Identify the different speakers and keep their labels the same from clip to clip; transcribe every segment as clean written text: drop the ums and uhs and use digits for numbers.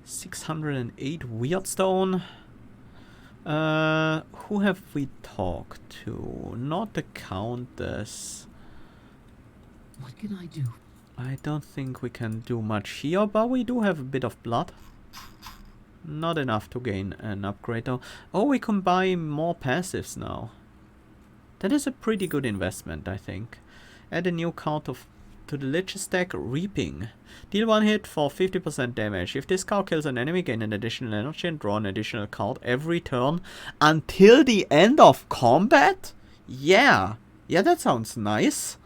Speaker 1: 608 Weirdstone. Who have we talked to? Not the Countess.
Speaker 2: What can I do?
Speaker 1: I don't think we can do much here, but we do have a bit of blood. Not enough to gain an upgrade though. Oh, we can buy more passives now. That is a pretty good investment, I think. Add a new card to the Lich's deck, Reaping. Deal one hit for 50% damage. If this card kills an enemy, gain an additional energy and draw an additional card every turn until the end of combat? Yeah. Yeah, that sounds nice.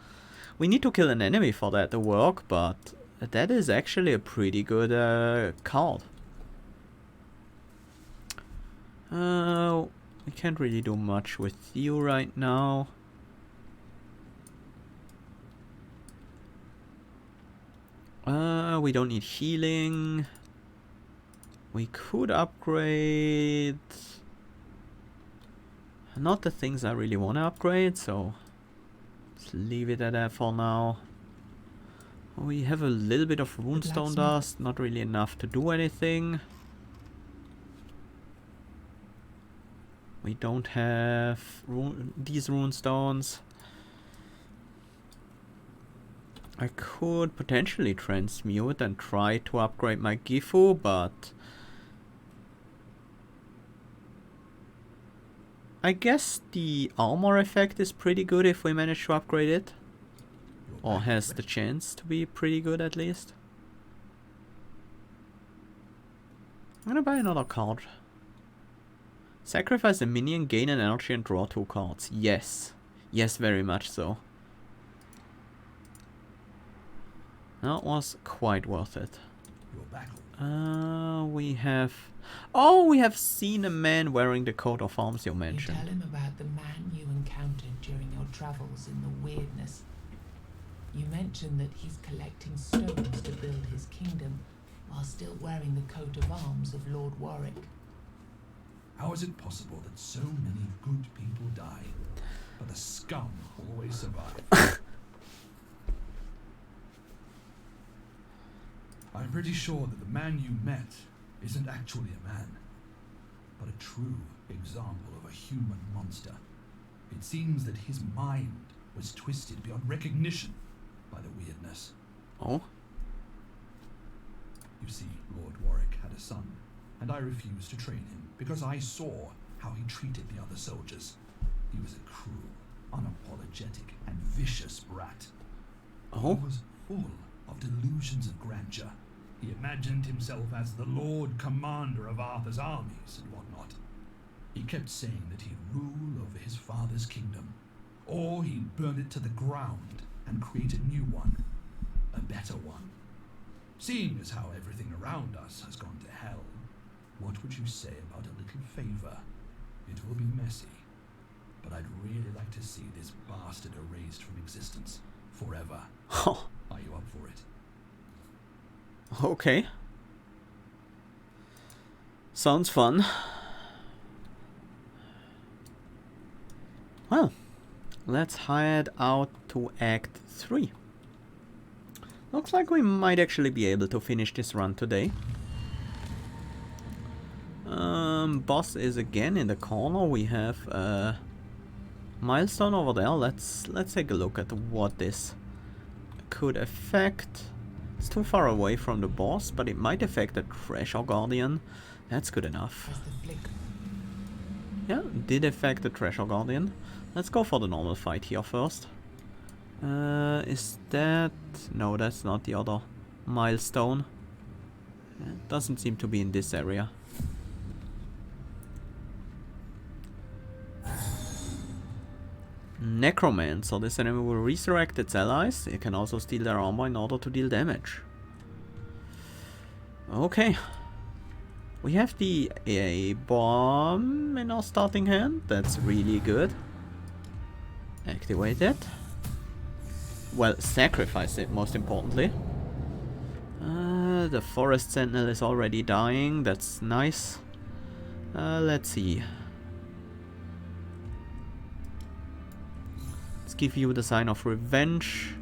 Speaker 1: We need to kill an enemy for that to work, but that is actually a pretty good card. We can't really do much with you right now. We don't need healing. We could upgrade. Not the things I really want to upgrade, so let's leave it at that for now. We have a little bit of runestone dust, not really enough to do anything. We don't have these runestones. I could potentially transmute and try to upgrade my Gifu, but I guess the armor effect is pretty good if we manage to upgrade it. Or has the chance to be pretty good at least. I'm gonna buy another card. Sacrifice a minion, gain an energy and draw 2 cards. Yes. Yes, very much so. That was quite worth it. We have... Oh, we have seen a man wearing the coat of arms you mentioned.
Speaker 3: You tell him about the man you encountered during your travels in the Wyrdness. You mentioned that he's collecting stones to build his kingdom while still wearing the coat of arms of Lord Warwick.
Speaker 4: How is it possible that so many good people die, but the scum always survive? I'm pretty sure that the man you met isn't actually a man, but a true example of a human monster. It seems that his mind was twisted beyond recognition by the Wyrdness.
Speaker 1: Oh?
Speaker 4: You see, Lord Warwick had a son, and I refused to train him because I saw how he treated the other soldiers. He was a cruel, unapologetic, and vicious brat.
Speaker 1: Oh?
Speaker 4: He was full of delusions of grandeur. He imagined himself as the Lord Commander of Arthur's armies and whatnot. He kept saying that he'd rule over his father's kingdom, or he'd burn it to the ground and create a new one, a better one. Seeing as how everything around us has gone to hell, what would you say about a little favor? It will be messy, but I'd really like to see this bastard erased from existence forever.
Speaker 1: Oh.
Speaker 4: Are you up for it?
Speaker 1: Okay. Sounds fun. Well, let's head out to Act 3. Looks like we might actually be able to finish this run today. Boss is again in the corner. We have a milestone over there. Let's take a look at what this could affect. It's too far away from the boss, but it might affect the Treasure Guardian. That's good enough. Yeah, did affect the Treasure Guardian. Let's go for the normal fight here first. Is that... No, that's not the other milestone. It doesn't seem to be in this area. Necromancer. This enemy will resurrect its allies. It can also steal their armor in order to deal damage. Okay. We have the A bomb in our starting hand. That's really good. Activate it. Well, sacrifice it, most importantly. The Forest Sentinel is already dying. That's nice. Let's see. Let's give you the sign of revenge.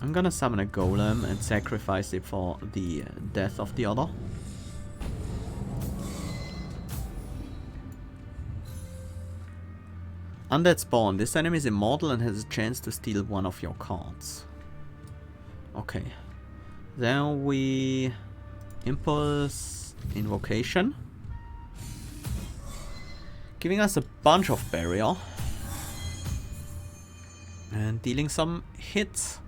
Speaker 1: I'm gonna summon a golem and sacrifice it for the death of the other. Undead spawn. This enemy is immortal and has a chance to steal one of your cards. Okay. Then we impulse invocation, giving us a bunch of barrier and dealing some hits.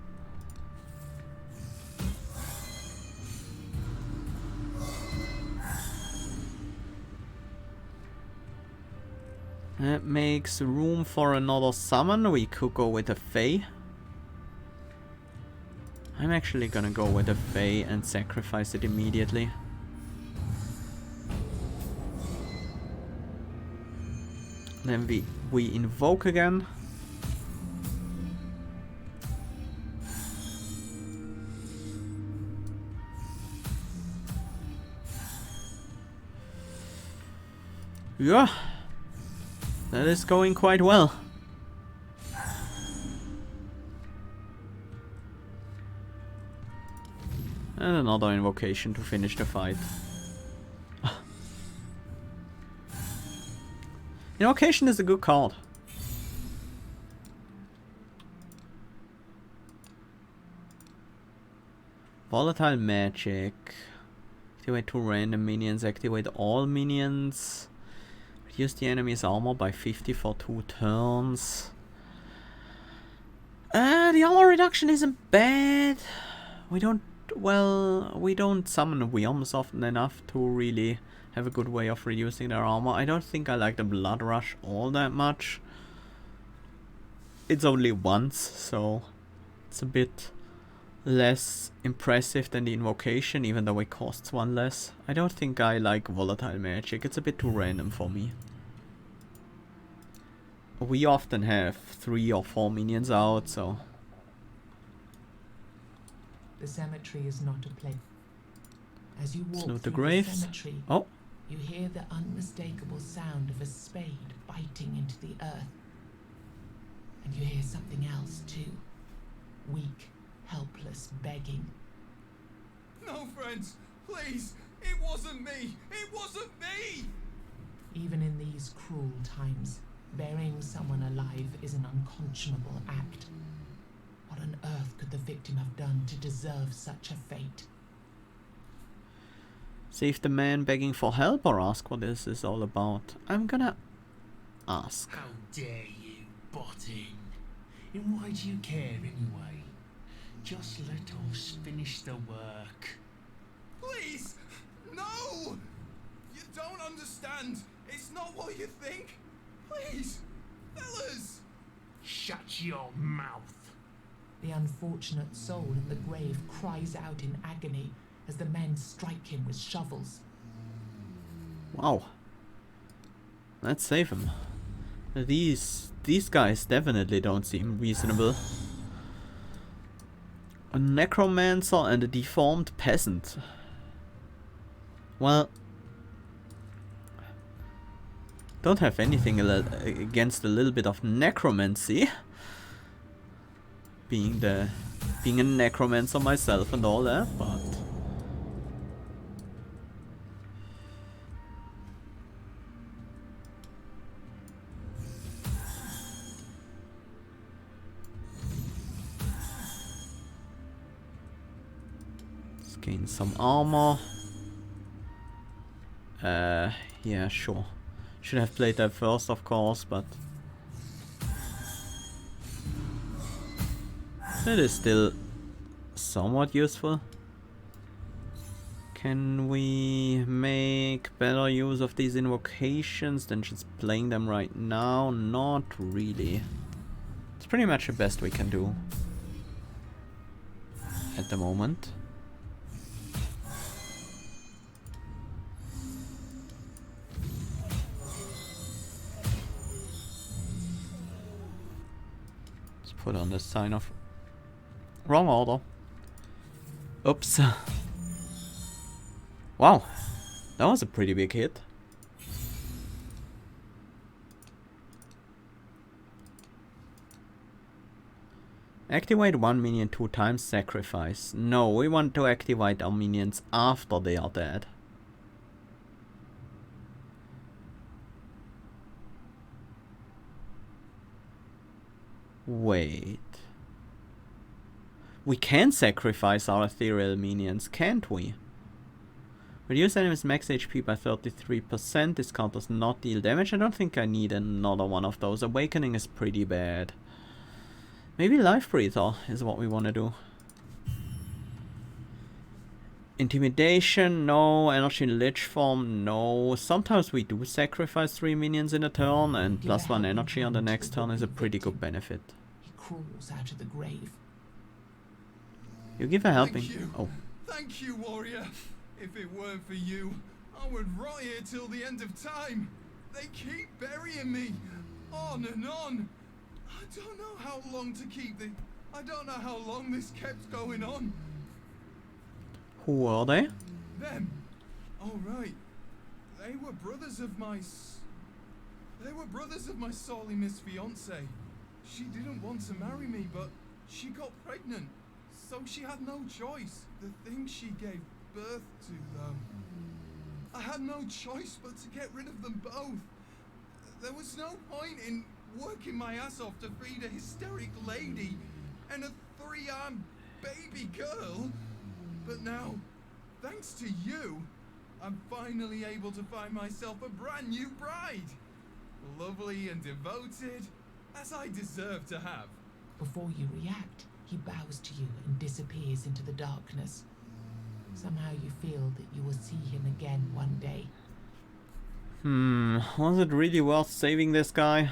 Speaker 1: That makes room for another summon. We could go with a Fae. I'm actually gonna go with a Fae and sacrifice it immediately. Then we invoke again. Yeah, that is going quite well. And another invocation to finish the fight. Invocation is a good card. Volatile magic. Activate 2 random minions, activate all minions. Reduce the enemy's armor by 50 for 2 turns. The armor reduction isn't bad. We don't summon Wyrms often enough to really have a good way of reducing their armor. I don't think I like the Blood Rush all that much. It's only once, so it's a bit less impressive than the invocation, even though it costs 1 less. I don't think I like volatile magic. It's a bit too random for me. We often have 3 or 4 minions out, so...
Speaker 3: The cemetery is not a place. As you walk
Speaker 1: Snoot the
Speaker 3: through
Speaker 1: graves.
Speaker 3: the cemetery,
Speaker 1: Oh,
Speaker 3: you hear the unmistakable sound of a spade biting into the earth. And you hear something else too. Weak, helpless begging.
Speaker 5: No, friends, please, it wasn't me! It wasn't me!
Speaker 3: Even in these cruel times, burying someone alive is an unconscionable act. What on earth could the victim have done to deserve such a fate?
Speaker 1: save the man begging for help or ask what this is all about? I'm gonna ask.
Speaker 2: How dare you butt in? And why do you care anyway? Just let us finish the work.
Speaker 5: Please! No! You don't understand! It's not what you think! Please! Fellas!
Speaker 2: Shut your mouth.
Speaker 3: The unfortunate soul in the grave cries out in agony as the men strike him with shovels.
Speaker 1: Wow. Let's save him. These guys definitely don't seem reasonable. A necromancer and a deformed peasant. Well, don't have anything against a little bit of necromancy. Being a necromancer myself and all that, but let's gain some armor. Yeah, sure. Should have played that first, of course, but it is still somewhat useful. Can we make better use of these invocations than just playing them right now? Not really. It's pretty much the best we can do at the moment. Let's put on the sign of wrong order. Oops. Wow, that was a pretty big hit. Activate one minion 2 times, sacrifice. No, we want to activate our minions after they are dead. Wait. We can sacrifice our ethereal minions, can't we? Reduce enemies max HP by 33%. This count does not deal damage. I don't think I need another one of those. Awakening is pretty bad. Maybe Life Breather is what we want to do. Intimidation, no. Energy Lich Form, no. Sometimes we do sacrifice 3 minions in a turn, and plus 1 energy on the next turn is a pretty good benefit.
Speaker 3: He crawls out of the grave.
Speaker 1: You give a helping.
Speaker 5: Thank you.
Speaker 1: Oh.
Speaker 5: Thank you, warrior. If it weren't for you, I would rot here till the end of time. They keep burying me. On and on. I don't know how long to keep this. I don't know how long this kept going on.
Speaker 1: Who are they?
Speaker 5: Them. Oh right. They were brothers of my sorely missed fiance. She didn't want to marry me, but she got pregnant. So she had no choice. The thing she gave birth to, though. I had no choice but to get rid of them both. There was no point in working my ass off to feed a hysteric lady and a 3-armed baby girl. But now, thanks to you, I'm finally able to find myself a brand new bride. Lovely and devoted, as I deserve to have.
Speaker 3: Before you react, he bows to you and disappears into the darkness. Somehow you feel that you will see him again one day.
Speaker 1: Was it really worth saving this guy?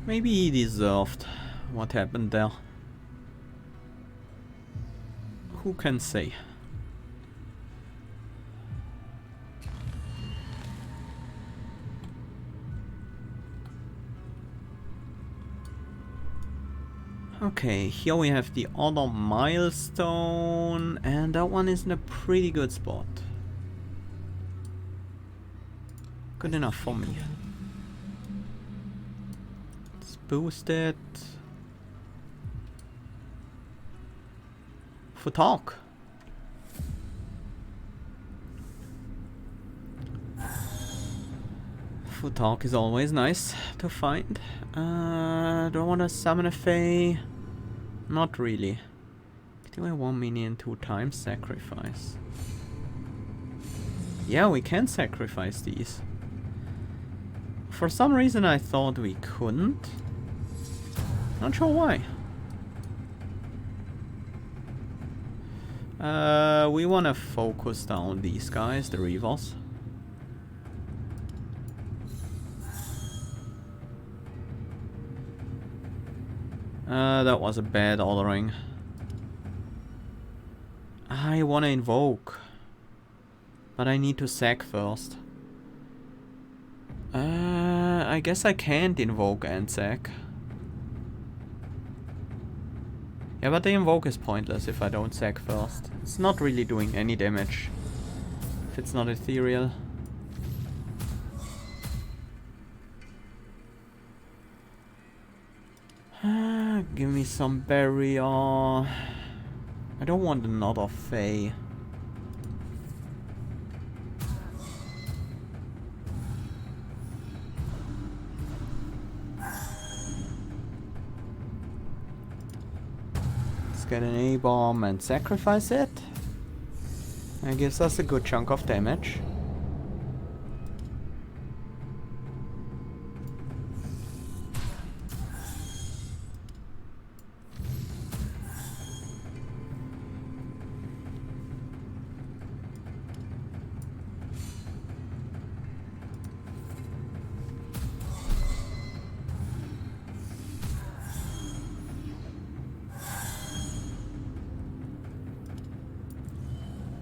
Speaker 1: Maybe he deserved what happened there. Who can say? Okay, here we have the other milestone, and that one is in a pretty good spot. Good enough for me. Let's boost it. For talk. Food talk is always nice to find. Do I want to summon a Fae? Not really. Activate one minion 2 times, sacrifice. Yeah, we can sacrifice these. For some reason I thought we couldn't. Not sure why. We want to focus down these guys, the Reavers. That was a bad ordering. I want to invoke, but I need to sack first. I guess I can't invoke and sack. Yeah, but the invoke is pointless if I don't sack first. It's not really doing any damage if it's not ethereal. Give me some barrier. I don't want another Fae. Let's get an A-bomb and sacrifice it. That gives us a good chunk of damage.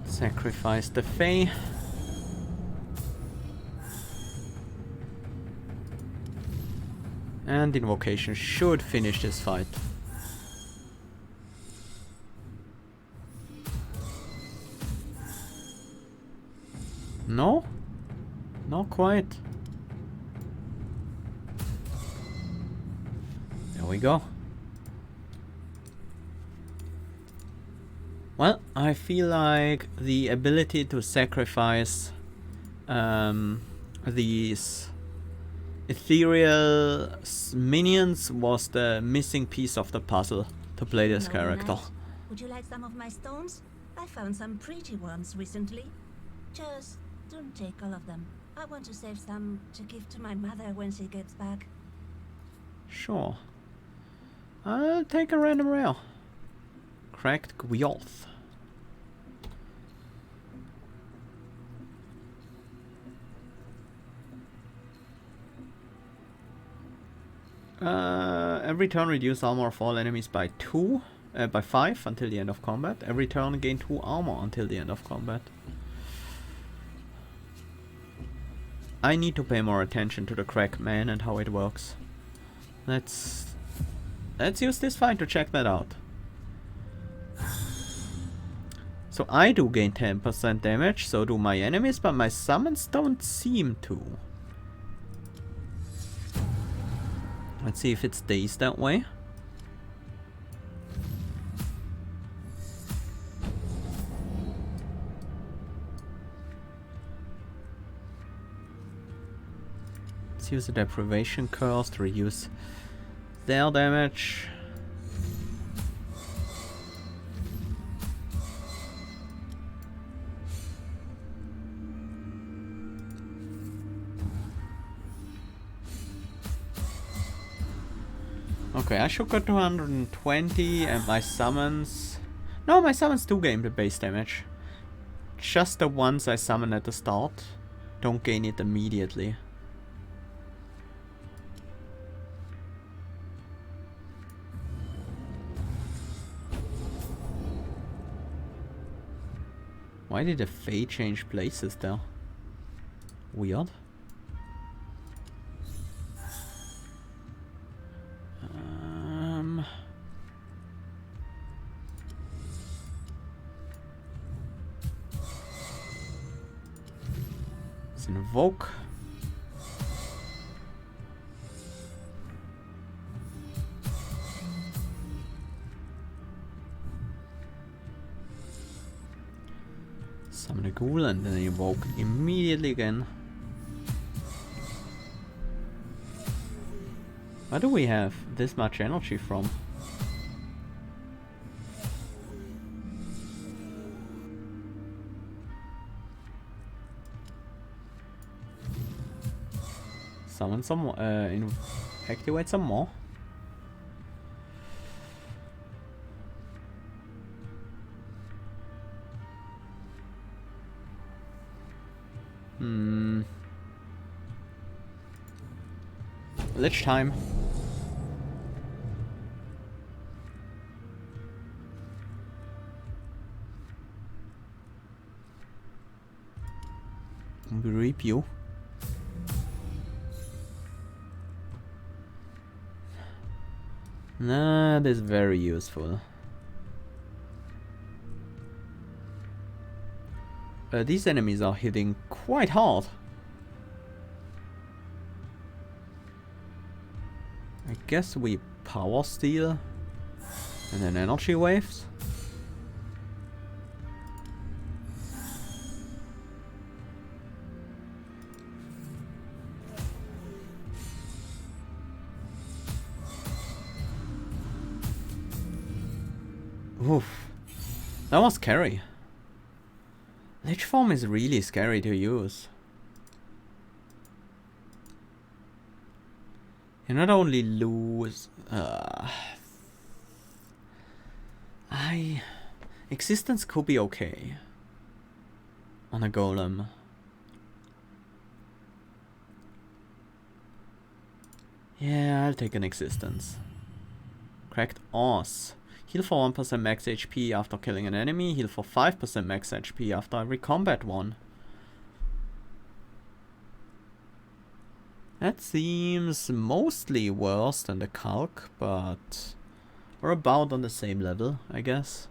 Speaker 1: Sacrifice the Fae. And Invocation should finish this fight. No? Not quite. There we go. Well, I feel like the ability to sacrifice these ethereal minions was the missing piece of the puzzle to play this
Speaker 6: Hello,
Speaker 1: character.
Speaker 6: Knight. Would you like some of my stones? I found some pretty ones recently. Just don't take all of them. I want to save some to give to my mother when she gets back.
Speaker 1: Sure. I'll take a random rare. Cracked Gwiolf. Every turn reduce armor of all enemies by 5 until the end of combat. Every turn gain 2 armor until the end of combat. I need to pay more attention to the crack man and how it works. Let's use this fight to check that out. So I do gain 10% damage, so do my enemies, but my summons don't seem to. Let's see if it stays that way. Let's use the deprivation curse to reduce their damage. Okay, I should go to 120 and my summons... No, my summons do gain the base damage. Just the ones I summon at the start don't gain it immediately. Why did the Fae change places there? Weird. Let's invoke. Summon a ghoul and then invoke immediately again. Where do we have this much energy from? Summon some more, activate some more. Lich time. Reap you. That is very useful. These enemies are hitting quite hard. I guess we power steal and then energy waves. Oof. That was scary. Lich form is really scary to use. You not only lose... Existence could be okay on a golem. Yeah, I'll take an existence. Cracked Os. Heal for 1% max HP after killing an enemy. Heal for 5% max HP after every combat one. That seems mostly worse than the Calc, but we're about on the same level, I guess.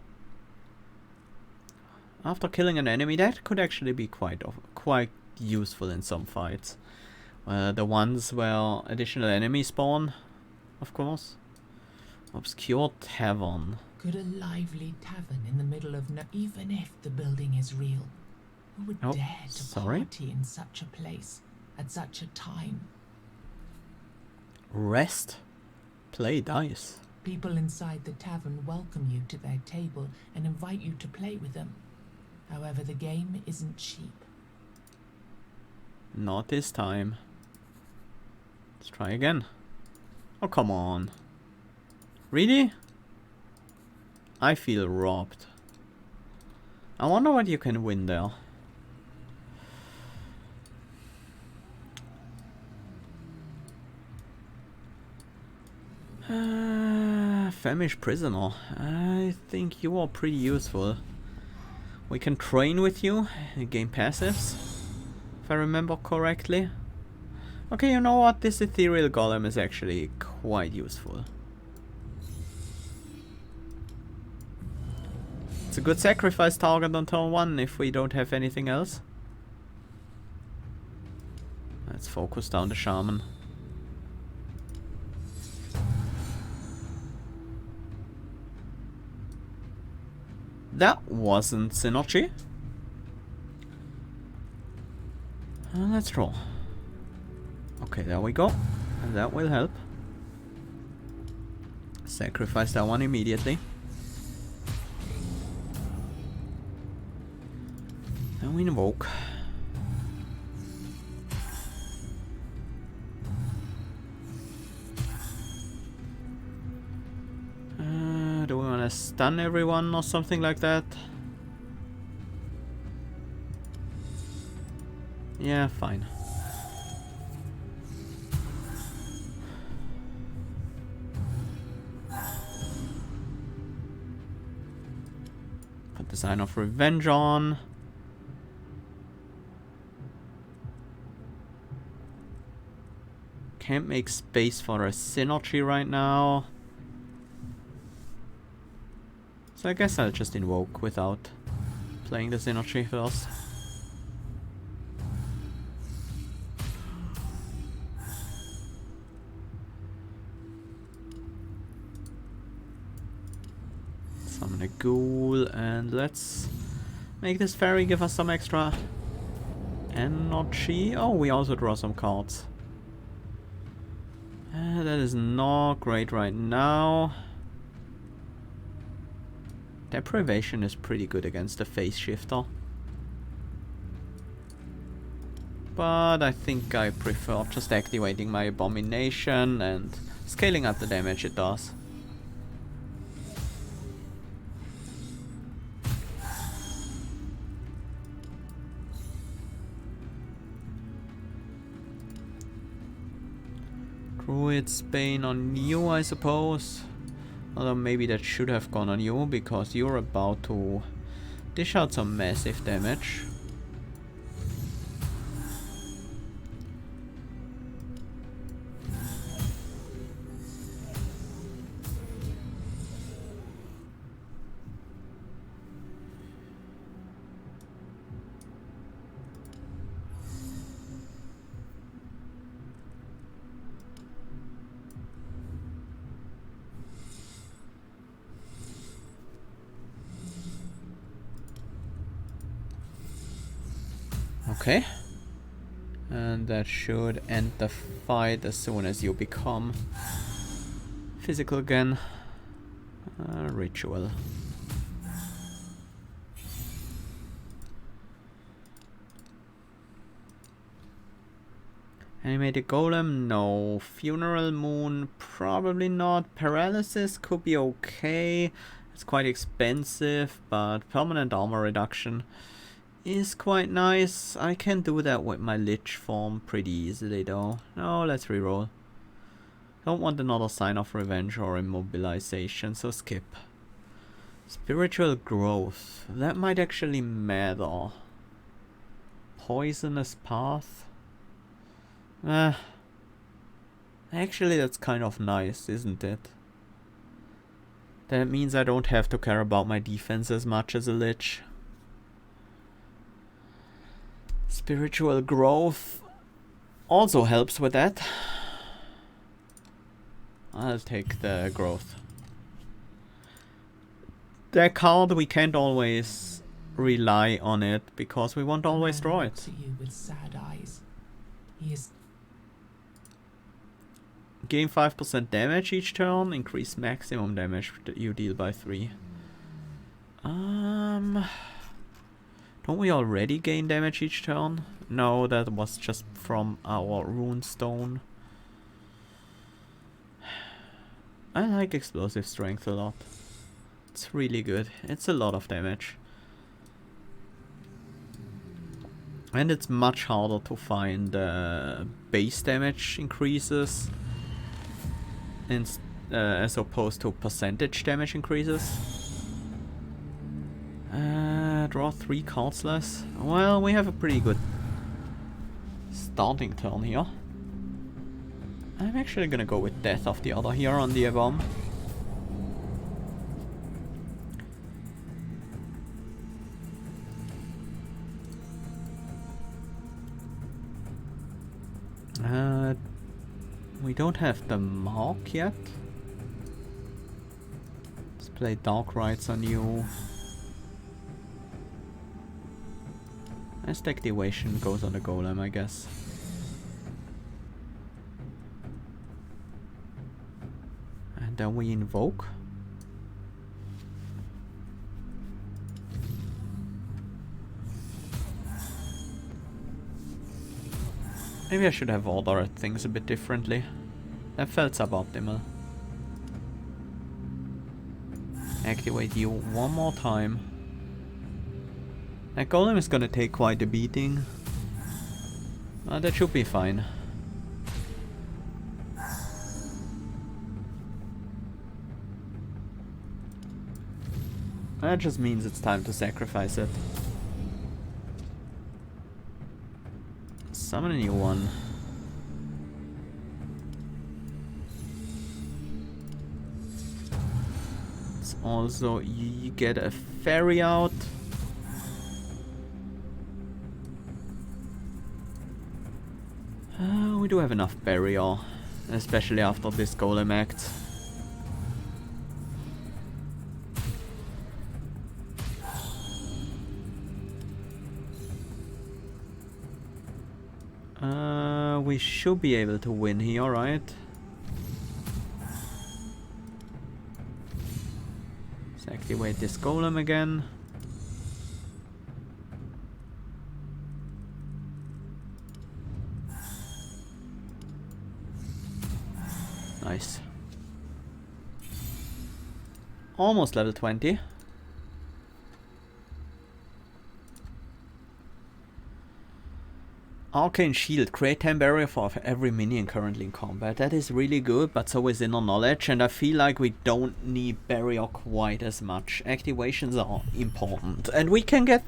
Speaker 1: After killing an enemy, that could actually be quite useful in some fights. The ones where additional enemies spawn, of course. Obscure Tavern.
Speaker 3: Could a lively tavern in the middle of even if the building is real, who would
Speaker 1: Oh,
Speaker 3: dare to
Speaker 1: sorry.
Speaker 3: party in such a place at such a time?
Speaker 1: Rest. Play dice.
Speaker 3: People inside the tavern welcome you to their table and invite you to play with them. However, the game isn't cheap.
Speaker 1: Not this time. Let's try again. Oh, come on. Really? I feel robbed. I wonder what you can win there. Famished prisoner. I think you are pretty useful. We can train with you, gain passives, if I remember correctly. Okay, you know what? This ethereal golem is actually quite useful. It's a good sacrifice target on turn 1 if we don't have anything else. Let's focus down the shaman. That wasn't synergy. Let's draw. Okay, there we go. And that will help. Sacrifice that one immediately. And we invoke. Do we want to stun everyone or something like that? Yeah, fine. Put the sign of revenge on. Can't make space for a synergy right now. So I guess I'll just invoke without playing the synergy first. Summon a ghoul and let's make this fairy give us some extra energy. Oh, we also draw some cards. That is not great right now. Deprivation is pretty good against the phase shifter. But I think I prefer just activating my abomination and scaling up the damage it does. Druid's Bane on you, I suppose. Although maybe that should have gone on you, because you're about to dish out some massive damage. Okay. And that should end the fight as soon as you become physical again. Ritual. Animated Golem, no. Funeral Moon, probably not. Paralysis could be okay. It's quite expensive, but permanent armor reduction is quite nice. I can do that with my Lich form pretty easily though. No, let's reroll. Don't want another sign of revenge or immobilization, so skip. Spiritual growth. That might actually matter. Poisonous path. Actually, that's kind of nice, isn't it? That means I don't have to care about my defense as much as a lich. Spiritual growth also helps with that. I'll take the growth. That card, we can't always rely on it because we won't always draw it.
Speaker 3: Looks at you with sad eyes. He is
Speaker 1: Gain 5% damage each turn, increase maximum damage that you deal by 3. Don't we already gain damage each turn? No, that was just from our runestone. I like explosive strength a lot. It's really good. It's a lot of damage. And it's much harder to find base damage increases as opposed to percentage damage increases. Draw 3 cards less. Well, we have a pretty good starting turn here. I'm actually gonna go with Death of the Other here on the Avalon. We don't have the mark yet. Let's play Dark Rites on you. As activation goes on the golem, I guess. And then we invoke. Maybe I should have ordered things a bit differently. That felt suboptimal. Activate you one more time. That golem is gonna take quite a beating. That should be fine. That just means it's time to sacrifice it. Summon a new one. It's also, you get a fairy out. We do have enough burial, especially after this golem act. We should be able to win here, right? Let's activate this golem again. Nice. Almost level 20. Arcane Shield, create 10 barrier for every minion currently in combat. That is really good, but so is Inner Knowledge, and I feel like we don't need barrier quite as much. Activations are important, and we can get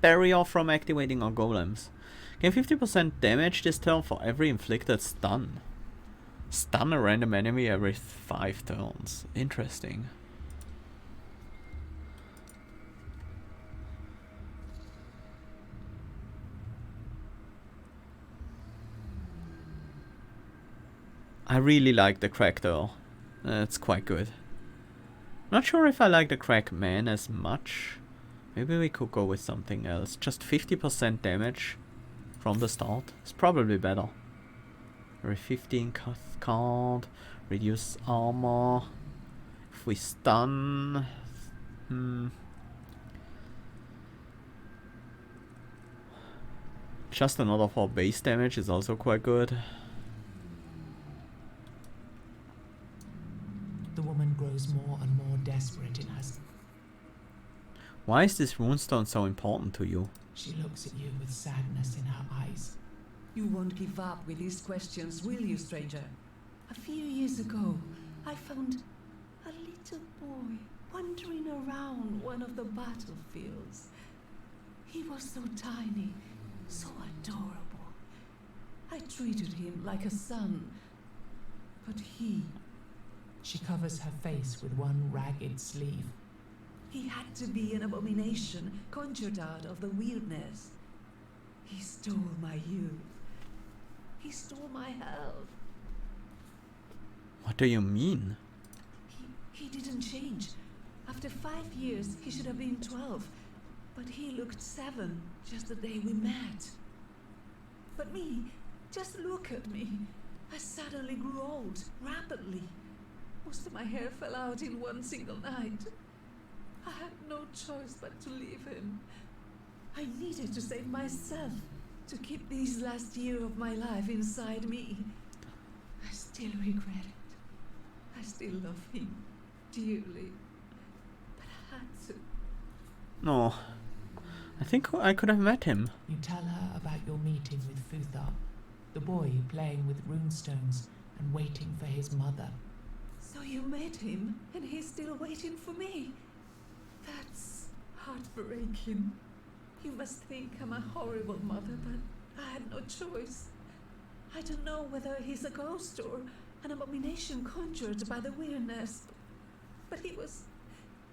Speaker 1: barrier from activating our golems. Gain 50% damage this turn for every inflicted stun. Stun a random enemy every 5 turns. Interesting. I really like the crack though. It's quite good. Not sure if I like the crack man as much. Maybe we could go with something else. Just 50% damage from the start. It's probably better. Every 15 card. Reduce armor. If we stun. Just another 4 base damage is also quite good.
Speaker 3: The woman grows more and more desperate in her.
Speaker 1: Why is this runestone so important to you?
Speaker 3: She looks at you with sadness in her eyes.
Speaker 7: You won't give up with these questions, will you, stranger? A few years ago, I found a little boy wandering around one of the battlefields. He was so tiny, so adorable. I treated him like a son. But he
Speaker 3: She covers her face with one ragged sleeve.
Speaker 7: had to be an abomination conjured out of the Wyrdness. He stole my youth. He stole my health.
Speaker 1: What do you mean?
Speaker 7: He didn't change. After 5 years, he should have been 12. But he looked 7 just the day we met. But me, just look at me. I suddenly grew old, rapidly. Most of my hair fell out in one single night. I had no choice but to leave him. I needed to save myself, to keep these last year of my life inside me. I still regret it. I still love him dearly. But I had to.
Speaker 1: No. I think I could have met him.
Speaker 3: You tell her about your meeting with Futhar, the boy playing with runestones and waiting for his mother.
Speaker 7: So you met him, and he's still waiting for me. That's heartbreaking. You must think I'm a horrible mother, but I had no choice. I don't know whether he's a ghost or an abomination conjured by the Wyrdness, but he was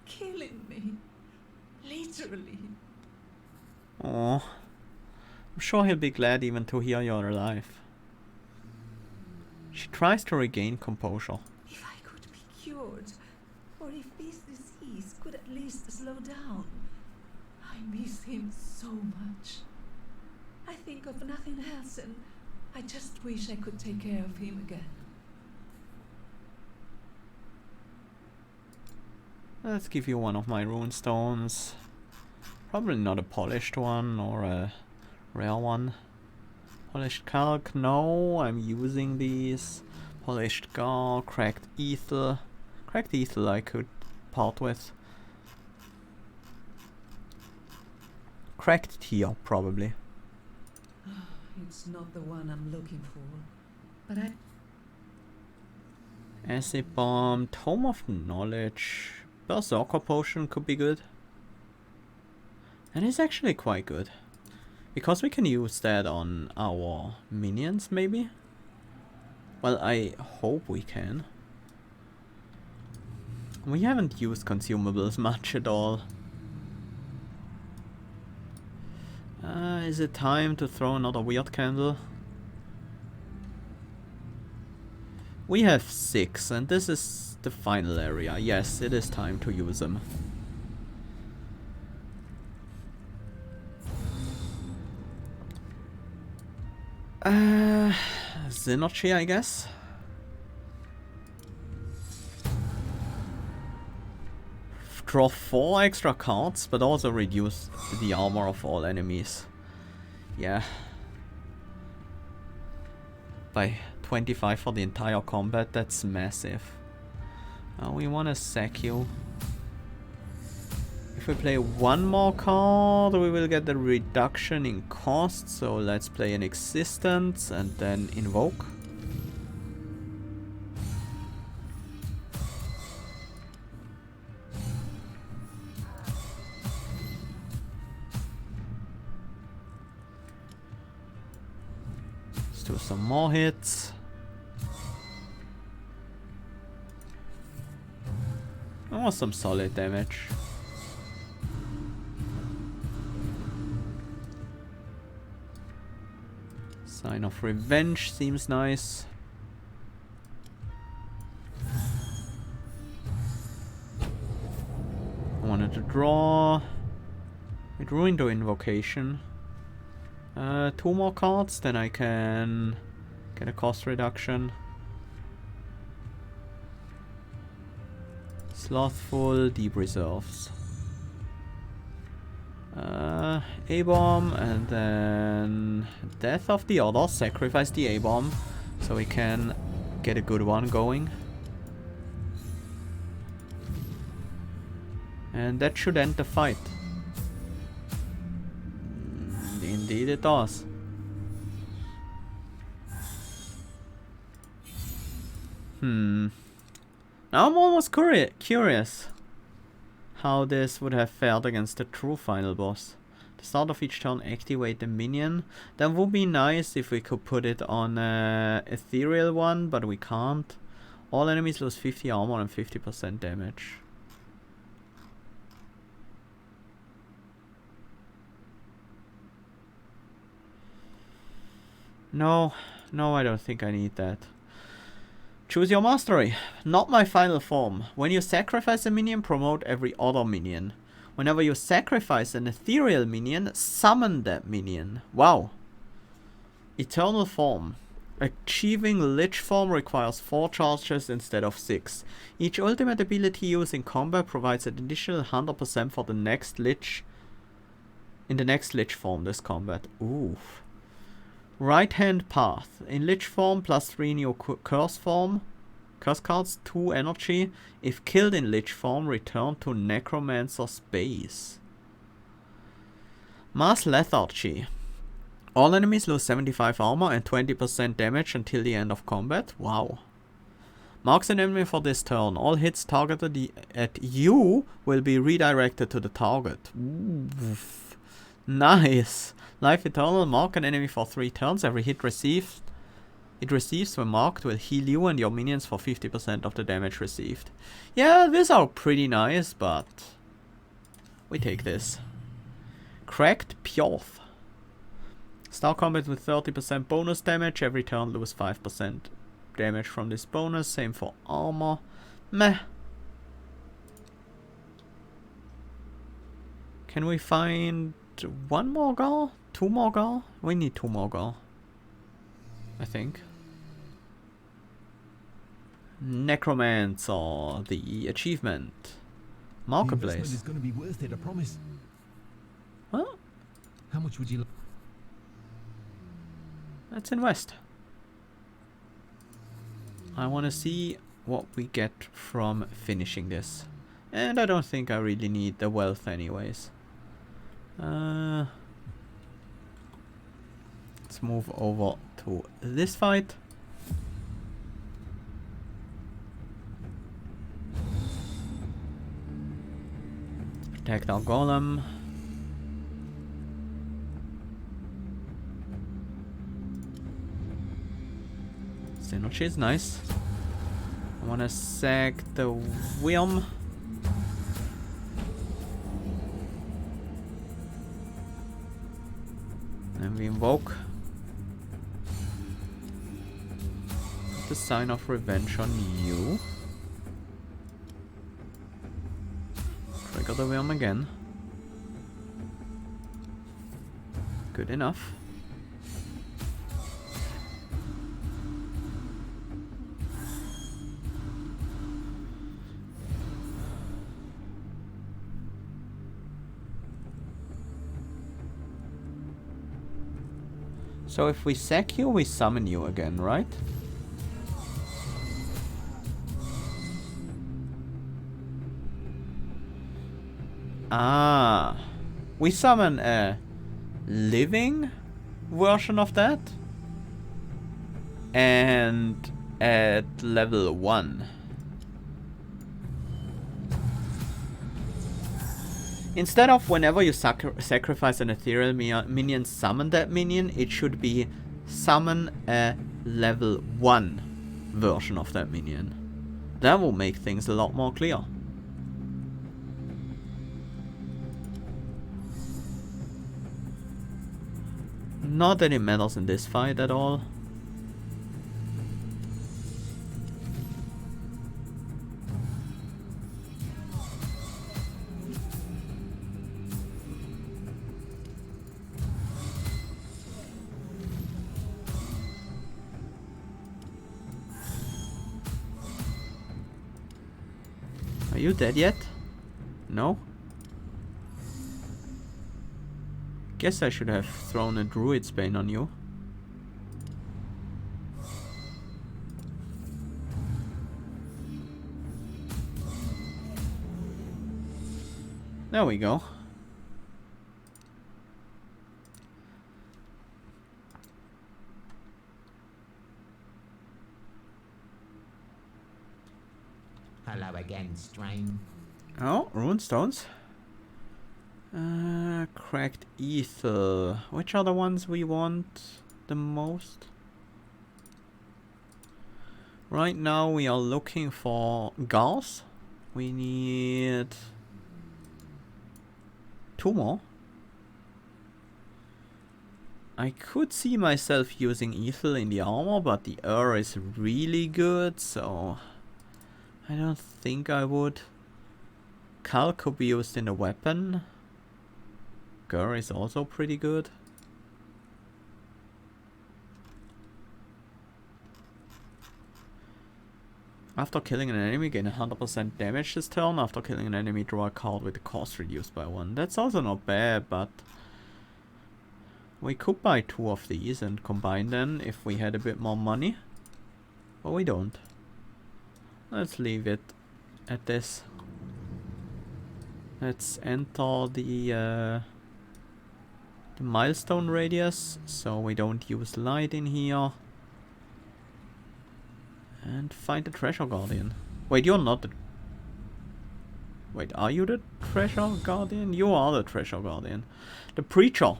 Speaker 7: killing me. Literally.
Speaker 1: Oh, I'm sure he'll be glad even to hear you're alive. She tries to regain composure.
Speaker 7: If I could be cured, or if this disease could at least slow down. I miss him so much. I think of nothing else, and I just wish I could take care of him again.
Speaker 1: Let's give you one of my runestones. Probably not a polished one or a rare one. Polished calc, no, I'm using these. Polished gar, cracked ether. Cracked ether I could part with. Cracked tear, probably.
Speaker 7: It's not the one I'm looking for, but
Speaker 1: Acid bomb, tome of knowledge. Berserker potion could be good. And it's actually quite good. Because we can use that on our minions, maybe? Well, I hope we can. We haven't used consumables much at all. Is it time to throw another weird candle? We have 6, and this is the final area. Yes, it is time to use them. Synergy, I guess. Draw 4 extra cards, but also reduce the armor of all enemies. Yeah. By 25 for the entire combat, that's massive. We want to sack you. If we play one more card, we will get the reduction in cost. So let's play an Existence and then Invoke. Let's do some more hits. Oh, some solid damage. Sign of Revenge seems nice. I wanted to draw. It ruined the invocation. 2 more cards, then I can get a cost reduction. Slothful, Deep Reserves. A-bomb and then Death of the Other. Sacrifice the A-bomb so we can get a good one going. And that should end the fight. Indeed it does. Now I'm almost curious how this would have fared against the true final boss. The start of each turn, activate the minion. That would be nice if we could put it on a ethereal one, but we can't. All enemies lose 50 armor and 50% damage. No, no, I don't think I need that. Choose your mastery. Not my final form. When you sacrifice a minion, promote every other minion. Whenever you sacrifice an ethereal minion, summon that minion. Wow. Eternal form. Achieving Lich form requires 4 charges instead of 6. Each ultimate ability used in combat provides an additional 100% for the next Lich. In the next Lich form this combat. Ooh. Right hand path. In Lich form, +3 in your curse form. Curse cards, 2 energy. If killed in Lich form, return to Necromancer space. Mass Lethargy. All enemies lose 75 armor and 20% damage until the end of combat. Wow. Marks an enemy for this turn. All hits targeted at you will be redirected to the target. Oof. Nice. Life Eternal. Mark an enemy for 3 turns. Every hit it receives when marked will heal you and your minions for 50% of the damage received. Yeah, these are pretty nice, but we take this. Cracked Pyoth. Start combat with 30% bonus damage. Every turn lose 5% damage from this bonus. Same for armor. Meh. Can we find 1 more Gar? 2 more Gar? We need 2 more Gar, I think. Necromancer, the achievement. Marketplace.
Speaker 8: The investment is going to be worth it, I promise.
Speaker 1: Huh?
Speaker 8: How much would you like?
Speaker 1: Let's invest. I want to see what we get from finishing this. And I don't think I really need the wealth anyways. Let's move over to this fight. Let's protect our golem. Synergy is nice. I want to sack the Wyrm. And we invoke the sign of revenge on you. Trigger the Wyrm again. Good enough. So if we sack you, we summon you again, right? Ah. We summon a living version of that. And at level 1. Instead of whenever you sacrifice an ethereal minion, summon that minion, it should be summon a level 1 version of that minion. That will make things a lot more clear. Not that it matters in this fight at all. Are you dead yet? No? Guess I should have thrown a Druid's Bane on you. There we go.
Speaker 9: Hello again, Strain.
Speaker 1: Oh, rune stones. Cracked ether. Which are the ones we want the most? Right now we are looking for Gauss. We need 2 more. I could see myself using Ethel in the armor, but the is really good, so I don't think I would. Cal could be used in a weapon. Gur is also pretty good. After killing an enemy, gain 100% damage this turn. After killing an enemy, draw a card with the cost reduced by 1. That's also not bad, but we could buy 2 of these and combine them if we had a bit more money. But we don't. Let's leave it at this. Let's enter the milestone radius, so we don't use light in here. And find the treasure guardian. Wait, you're not the... Wait, are you the treasure guardian? You are the treasure guardian. The preacher.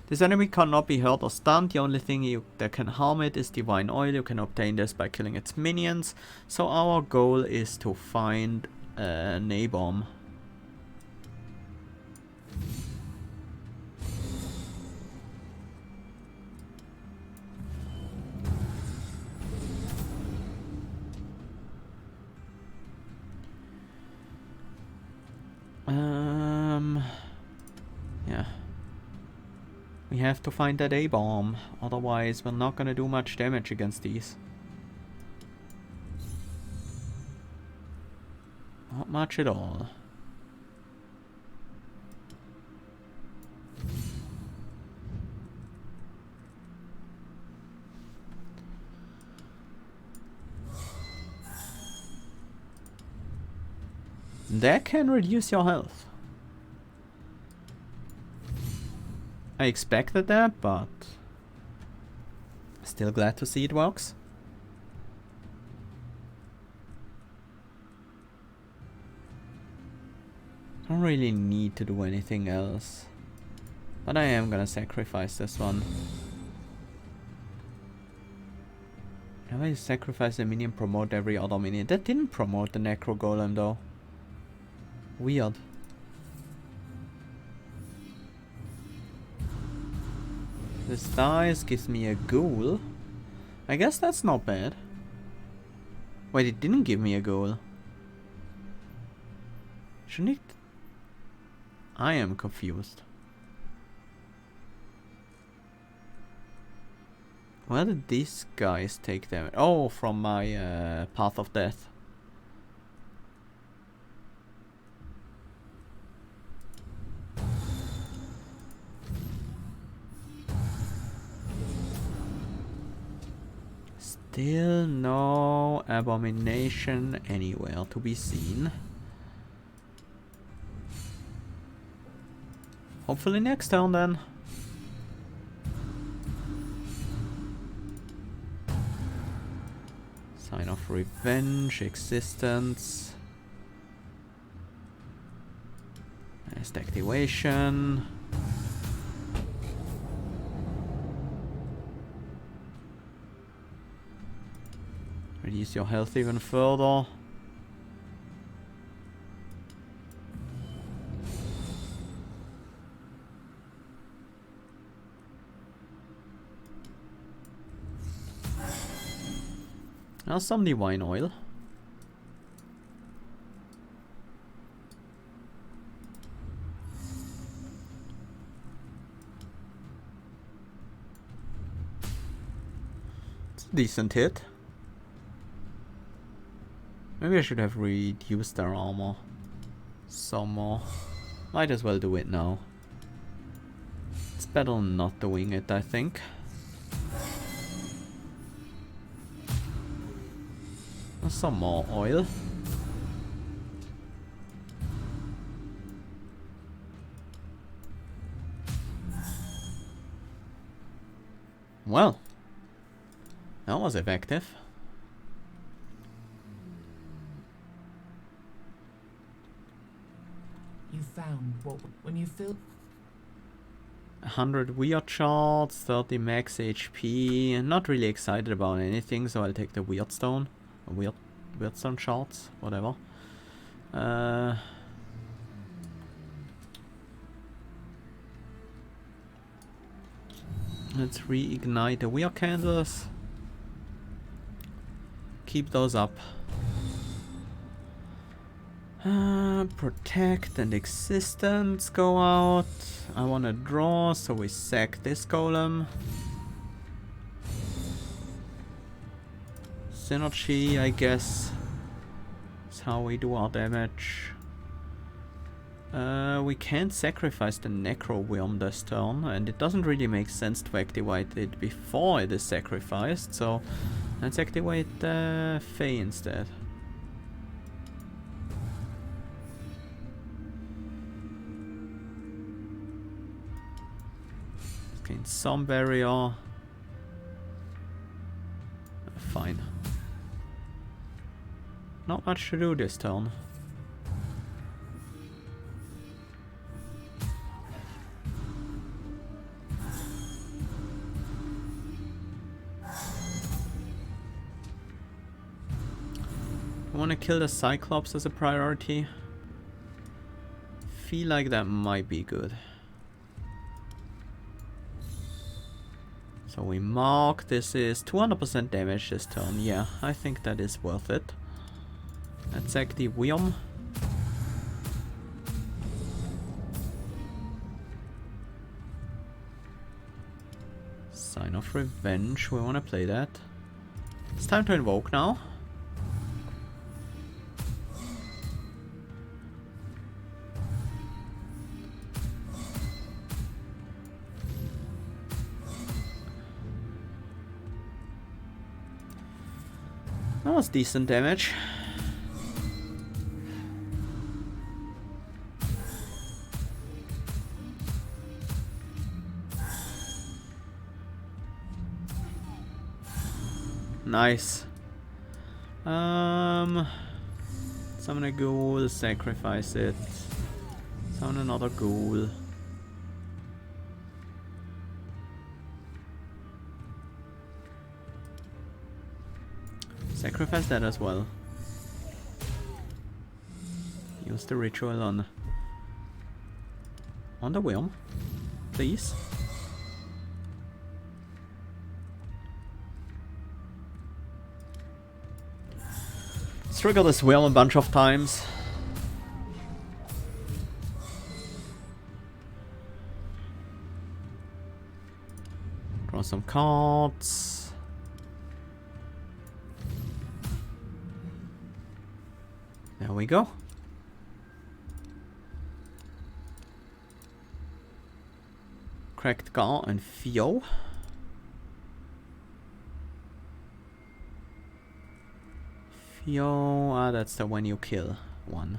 Speaker 1: This enemy cannot be hurt or stunned. The only thing that can harm it is divine oil. You can obtain this by killing its minions. So our goal is to find a Nabomb. Yeah. We have to find that A-bomb, otherwise we're not gonna do much damage against these. Not much at all. That can reduce your health. I expected that, but still glad to see it works. Don't really need to do anything else, but I am gonna sacrifice this one. Have I sacrificed a minion, promote every other minion? That didn't promote the Necro Golem though. Weird. This dice gives me a ghoul. I guess that's not bad. Wait, it didn't give me a ghoul. Shouldn't it? I am confused. Where did these guys take damage? Oh, from my Path of Death. Still no abomination anywhere to be seen. Hopefully next turn then. Sign of Revenge, Existence. Nice activation. Reduce your health even further. Now some divine oil. It's a decent hit. Maybe I should have reduced their armor some more. Might as well do it now. It's better not doing it, I think. Some more oil. Well, that was effective.
Speaker 3: You found what when you filled.
Speaker 1: 100 weird shards, 30 max HP. Not really excited about anything, so I'll take the weird stone. Weird stone shards, whatever. Let's reignite the weird candles. Keep those up. Protect and existence go out. I want to draw, so we sack this golem. Synergy, I guess, is how we do our damage. We can't sacrifice the Necro Worm this turn, and it doesn't really make sense to activate it before it is sacrificed, so let's activate the Fae instead. Gain some barrier. Fine. Not much to do this turn. I want to kill the Cyclops as a priority. Feel like that might be good. So we mark, this is 200% damage this turn. Yeah, I think that is worth it. Let's sack the Worm. Sign of Revenge, we want to play that. It's time to invoke now. That was decent damage. Nice. Summon a ghoul, sacrifice it. Summon another ghoul. Sacrifice that as well. Use the ritual on the worm, please. Let's trigger this worm a bunch of times. Draw some cards. There we go. Cracked Gar and Fio. Fio, that's the one you kill one.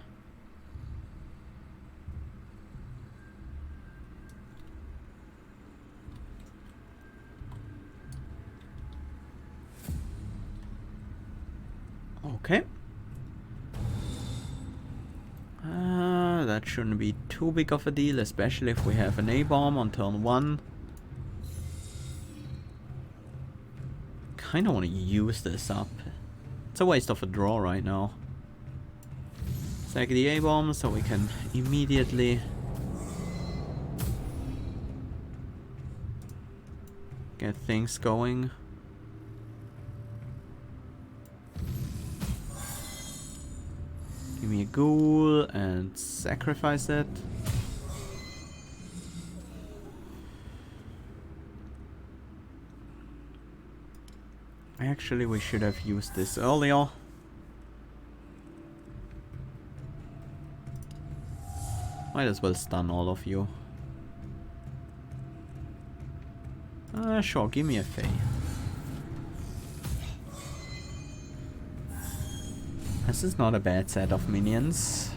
Speaker 1: Okay. That shouldn't be too big of a deal, especially if we have an A-bomb on turn 1. Kinda wanna use this up. It's a waste of a draw right now. Sack the A-bomb so we can immediately get things going. Give me a ghoul and sacrifice it. Actually, we should have used this earlier. Might as well stun all of you. Sure, give me a Fae. This is not a bad set of minions.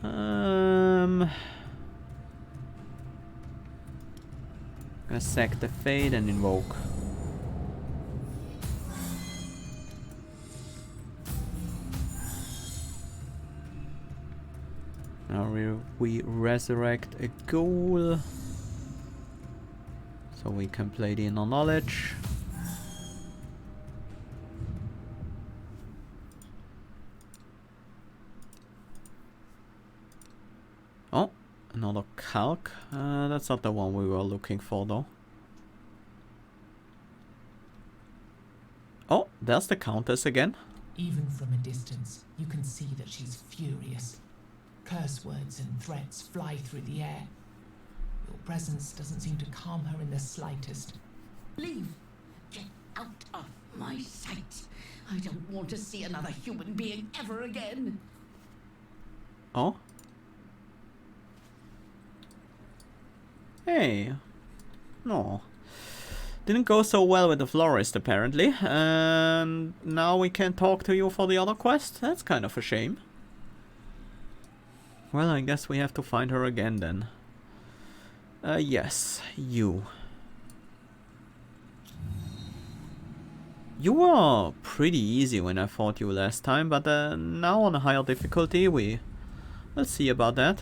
Speaker 1: Gonna sack the Fade and invoke. Now we resurrect a ghoul. So we can play the inner knowledge. Oh, another calc. That's not the one we were looking for though. Oh, there's the countess again.
Speaker 3: Even from a distance, you can see that she's furious. Curse words and threats fly through the air. Your presence doesn't seem to calm her in the slightest.
Speaker 10: Leave. Get out of my sight. I don't want to see another human being ever again.
Speaker 1: Oh? Hey. No. Didn't go so well with the florist apparently. And now we can't talk to you for the other quest? That's kind of a shame. Well, I guess we have to find her again then. Yes, you. You were pretty easy when I fought you last time, but now on a higher difficulty we'll see about that.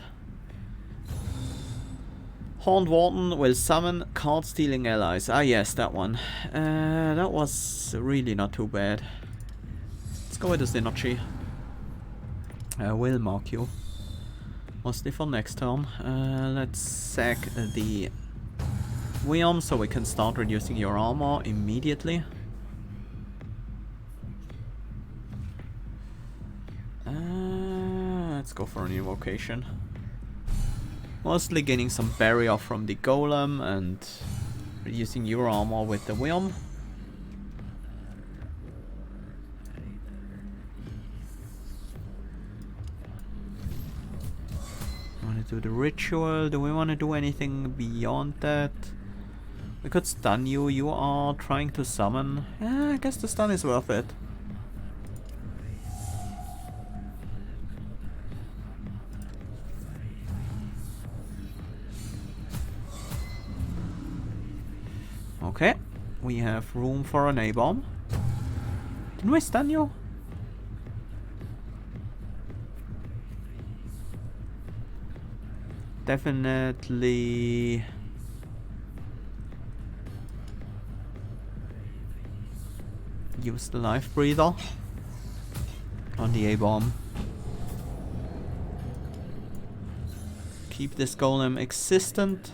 Speaker 1: Horned Warden will summon card-stealing allies. Ah yes, that one. That was really not too bad. Let's go with the Synergy. I will mark you. Mostly for next turn. Let's sack the Wyrdness so we can start reducing your armor immediately. Let's go for an invocation. Mostly gaining some barrier from the golem and reducing your armor with the Wyrdness. Want to do the ritual? Do we want to do anything beyond that? We could stun you. You are trying to summon. Yeah, I guess the stun is worth it. Okay, we have room for an A-bomb. Didn't we stun you? Definitely. Use the life breather on the A-bomb. Keep this golem existent.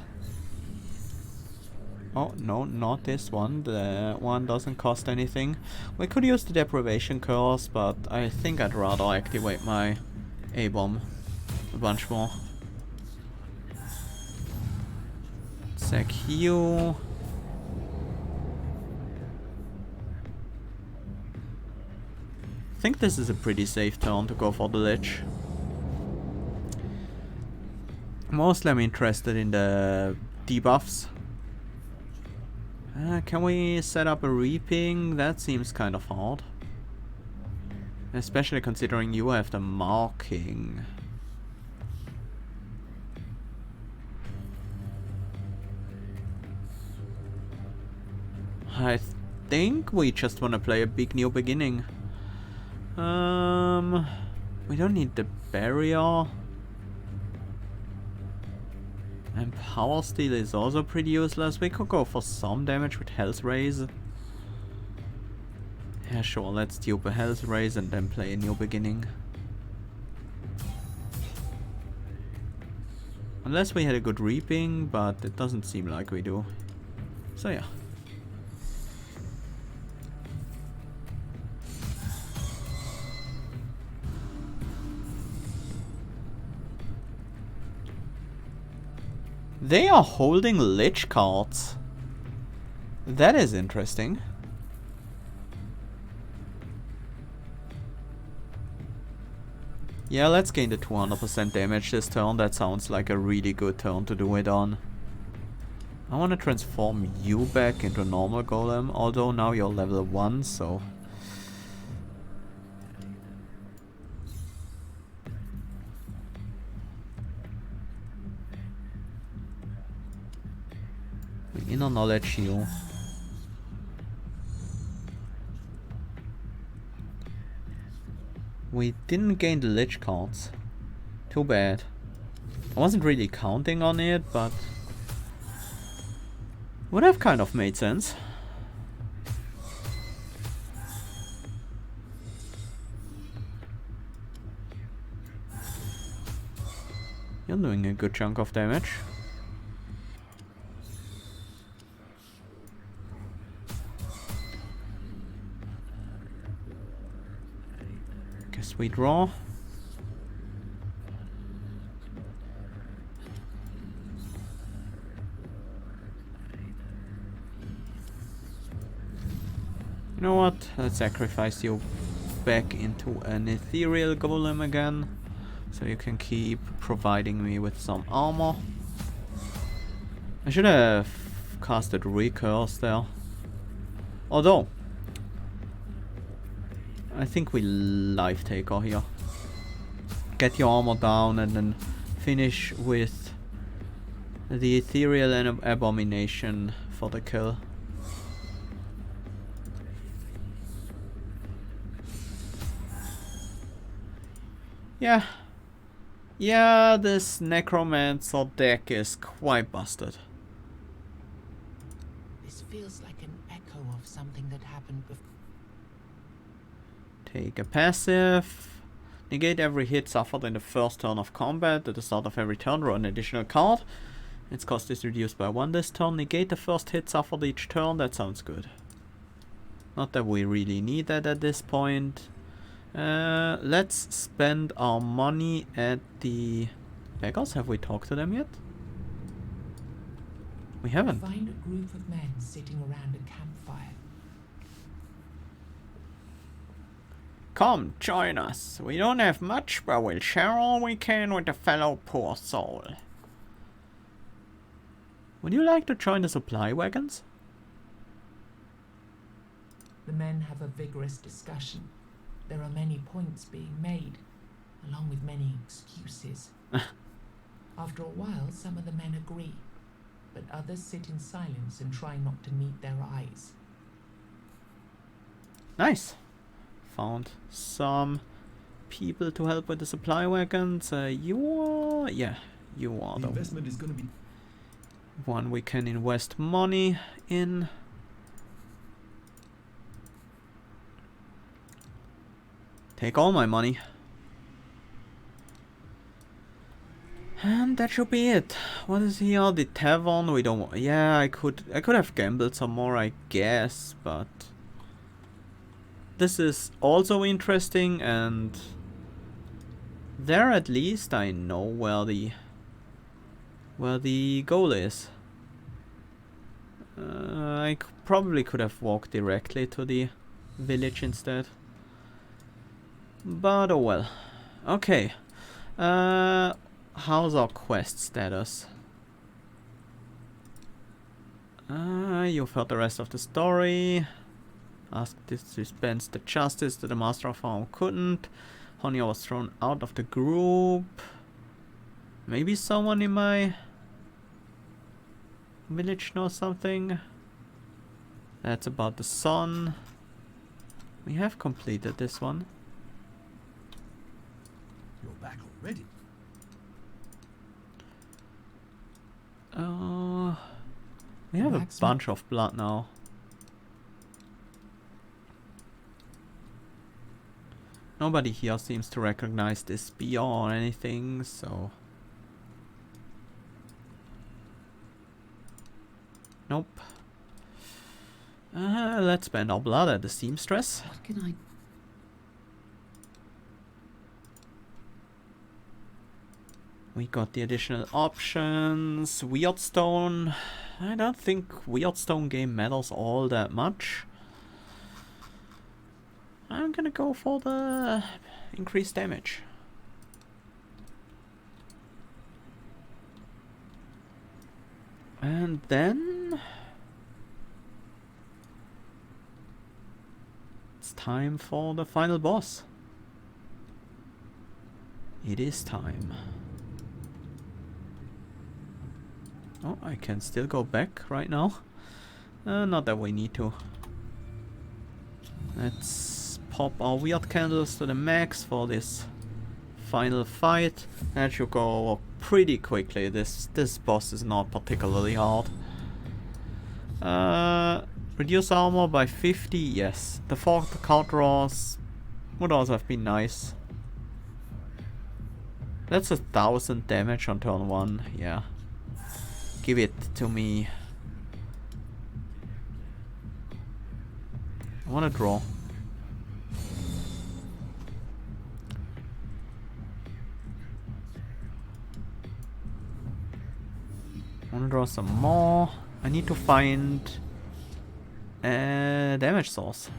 Speaker 1: Oh, no, not this one. The one doesn't cost anything. We could use the deprivation curse, but I think I'd rather activate my A-bomb a bunch more. Sack you. I think this is a pretty safe turn to go for the Lich. Mostly I'm interested in the debuffs. Can we set up a reaping? That seems kind of hard. Especially considering you have the marking. I think we just want to play a big new beginning. We don't need the barrier. And Power Steal is also pretty useless. We could go for some damage with Health Raise. Yeah, sure, let's dupe a Health Raise and then play a new beginning. Unless we had a good reaping, but it doesn't seem like we do. So yeah. They are holding Lich cards. That is interesting. Yeah, let's gain the 200% damage this turn. That sounds like a really good turn to do it on. I want to transform you back into a normal golem, although now you're level 1, so... Inner knowledge you. We didn't gain the Lich cards. Too bad. I wasn't really counting on it, but... Would have kind of made sense. You're doing a good chunk of damage. Guess we draw. You know what? Let's sacrifice you back into an ethereal golem again, so you can keep providing me with some armor. I should have casted Recurse there. Although, I think we life taker here. Get your armor down and then finish with the ethereal and abomination for the kill. Yeah, this Necromancer deck is quite busted.
Speaker 3: This feels like an echo of something that happened before.
Speaker 1: Take a passive. Negate every hit suffered in the first turn of combat. At the start of every turn, draw an additional card. Its cost is reduced by 1 this turn. Negate the first hit suffered each turn. That sounds good. Not that we really need that at this point. Let's spend our money at the beggars. Have we talked to them yet? We haven't.
Speaker 3: Find a group of men sitting around a campfire.
Speaker 1: Come, join us. We don't have much, but we'll share all we can with a fellow poor soul. Would you like to join the supply wagons?
Speaker 3: The men have a vigorous discussion. There are many points being made, along with many excuses. After a while, some of the men agree, but others sit in silence and try not to meet their eyes.
Speaker 1: Nice. Found some people to help with the supply wagons. You are the
Speaker 8: investment is going to be
Speaker 1: one we can invest money in. Take all my money. And that should be it. What is here? The tavern? We don't want. Yeah, I could have gambled some more, I guess, but this is also interesting, and there at least I know where the goal is. I probably could have walked directly to the village instead. But oh well. Okay. How's our quest status? You've heard the rest of the story. Asked this to dispense the justice that the Master of Harm couldn't. Honya was thrown out of the group. Maybe someone in my village knows something. That's about the sun. We have completed this one.
Speaker 4: You're back already.
Speaker 1: We have a bunch of blood now. Nobody here seems to recognize this spear or anything, so nope. Let's spend our blood at the seamstress.
Speaker 10: What can I...
Speaker 1: We got the additional options. Weirdstone. I don't think Weirdstone game matters all that much. I'm gonna go for the increased damage. And then it's time for the final boss. It is time. Oh, I can still go back right now. Not that we need to. Let's pop our weird candles to the max for this final fight. That should go pretty quickly. This boss is not particularly hard. Reduce armor by 50, yes. The 4 card draws would also have been nice. That's 1000 damage on turn 1, yeah. Give it to me. I wanna draw. I wanna draw some more. I need to find a damage source.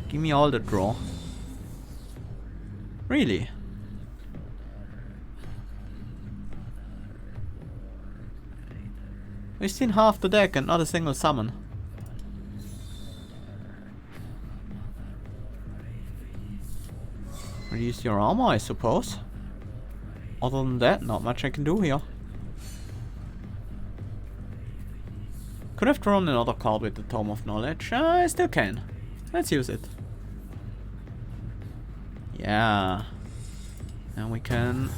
Speaker 1: Give me all the draw. Really? We've seen half the deck and not a single summon. Reduce your armor, I suppose. Other than that, not much I can do here. Could have drawn another card with the Tome of Knowledge. I still can. Let's use it. Yeah. And we can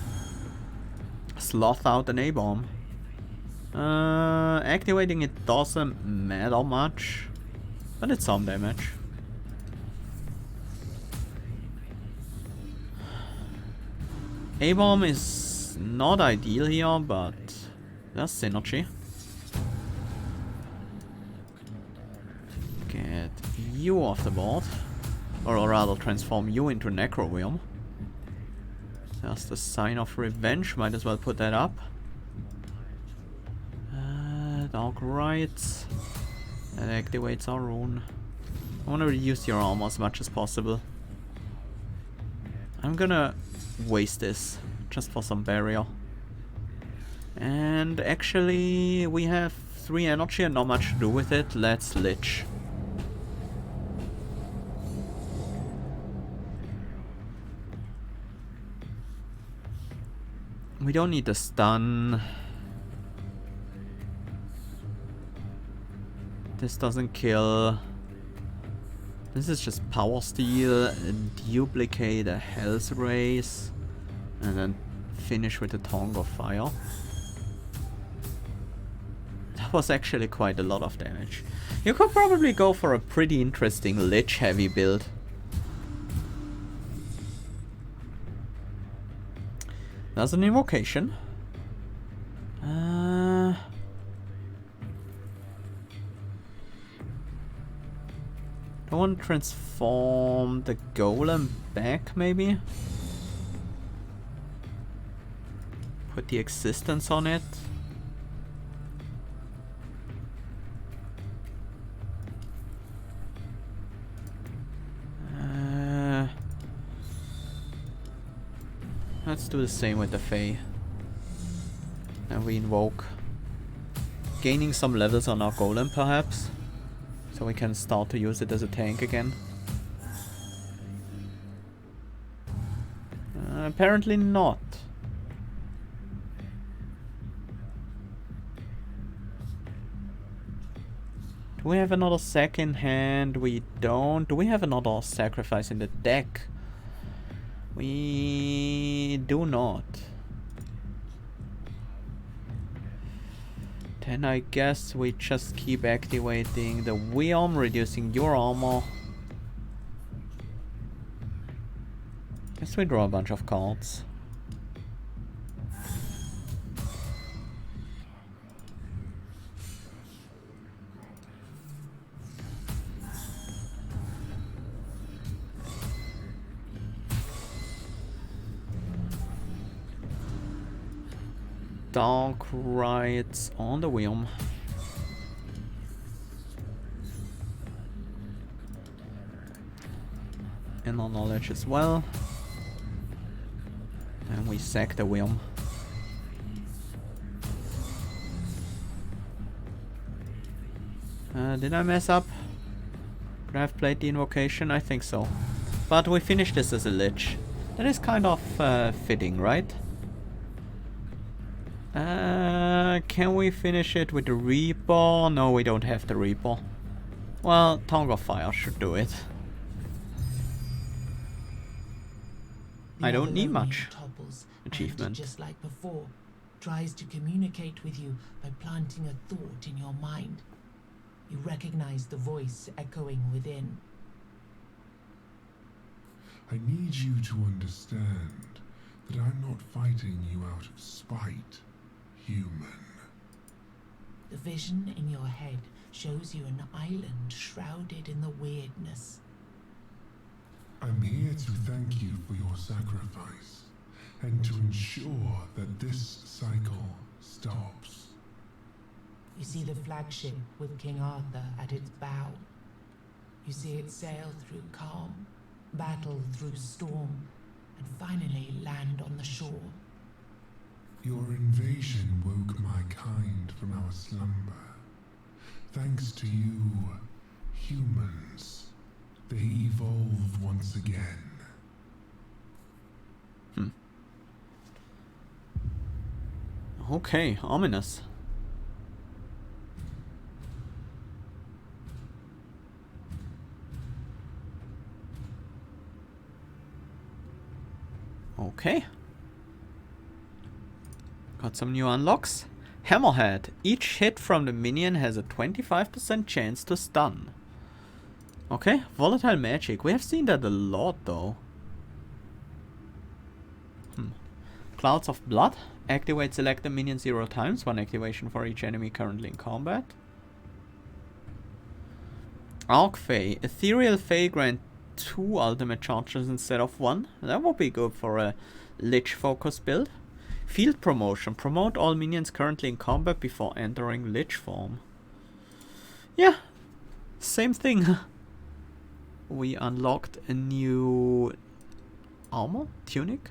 Speaker 1: sloth out an A-bomb. Activating it doesn't matter much, but it's some damage. A-bomb is not ideal here, but there's synergy. Get you off the board, or rather transform you into Necromancer. There's the Sign of Revenge, might as well put that up. Dark Rites. That activates our rune. I want to reduce your armor as much as possible. I'm gonna waste this just for some barrier. And actually we have 3 energy and not much to do with it. Let's lich. We don't need the stun. This doesn't kill. This is just power steal, duplicate a health raise, and then finish with a tongue of fire. That was actually quite a lot of damage. You could probably go for a pretty interesting lich heavy build. There's an invocation. I want to transform the golem back, maybe? Put the existence on it. Let's do the same with the Fae. And we invoke. Gaining some levels on our golem, perhaps. So we can start to use it as a tank again. Apparently not. Do we have another sack in hand? We don't. Do we have another sacrifice in the deck? We do not. Then I guess we just keep activating the Wyrdness, reducing your armor. Guess we draw a bunch of cards. Dark Rites on the Wyrdness. Inner Knowledge as well. And we sack the Wyrdness. Did I mess up? Could I have played the invocation? I think so. But we finished this as a lich. That is kind of fitting, right? Can we finish it with the Reaper? No, we don't have the Reaper. Well, Tongue of Fire should do it. I don't need much achievement.
Speaker 3: Just like before, tries to communicate with you by planting a thought in your mind. You recognize the voice echoing within.
Speaker 11: I need you to understand that I'm not fighting you out of spite, human.
Speaker 3: The vision in your head shows you an island shrouded in the weirdness.
Speaker 11: I'm here to thank you for your sacrifice and to ensure that this cycle stops.
Speaker 3: You see the flagship with King Arthur at its bow. You see it sail through calm, battle through storm, and finally land on the shore.
Speaker 11: Your invasion woke my kind from our slumber. Thanks to you, humans, they evolved once again.
Speaker 1: Okay, ominous. Okay. Got some new unlocks. Hammerhead. Each hit from the minion has a 25% chance to stun. Okay, volatile magic. We have seen that a lot though. Clouds of Blood. Activate selected minion 0 times. 1 activation for each enemy currently in combat. Arc Fae. Ethereal Fae grant 2 ultimate charges instead of 1. That would be good for a Lich focus build. Field Promotion. Promote all minions currently in combat before entering Lich form. Yeah, same thing. We unlocked a new armor, tunic.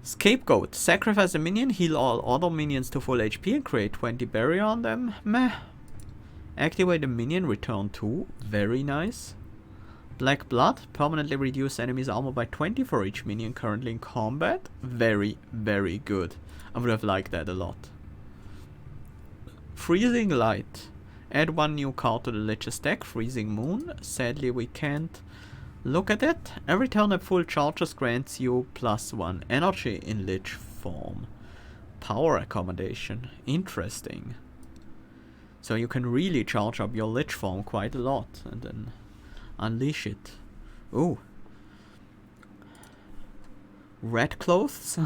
Speaker 1: Scapegoat. Sacrifice a minion, heal all other minions to full HP and create 20 barrier on them. Meh. Activate a minion, return 2. Very nice. Black Blood. Permanently reduce enemies' armor by 20 for each minion currently in combat. Very, very good. I would have liked that a lot. Freezing Light. Add 1 new card to the Lich's deck. Freezing Moon. Sadly we can't look at it. Every turn at full charges grants you +1 energy in Lich form. Power Accommodation. Interesting. So you can really charge up your Lich form quite a lot and then unleash it. Ooh. Red clothes.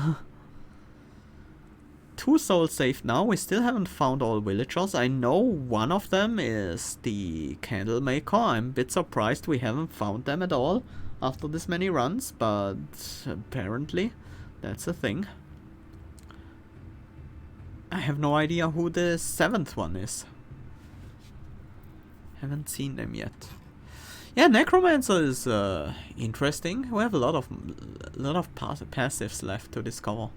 Speaker 1: 2 souls saved now. We still haven't found all villagers. I know one of them is the candle maker. I'm a bit surprised we haven't found them at all after this many runs, but apparently that's a thing. I have no idea who the 7th one is. Haven't seen them yet. Yeah, Necromancer is interesting. We have a lot of passives left to discover.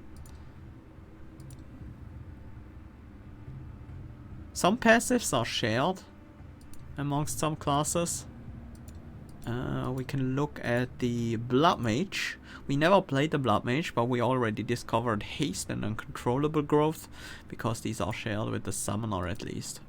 Speaker 1: Some passives are shared amongst some classes. We can look at the Blood Mage. We never played the Blood Mage, but we already discovered Haste and Uncontrollable Growth, because these are shared with the Summoner at least.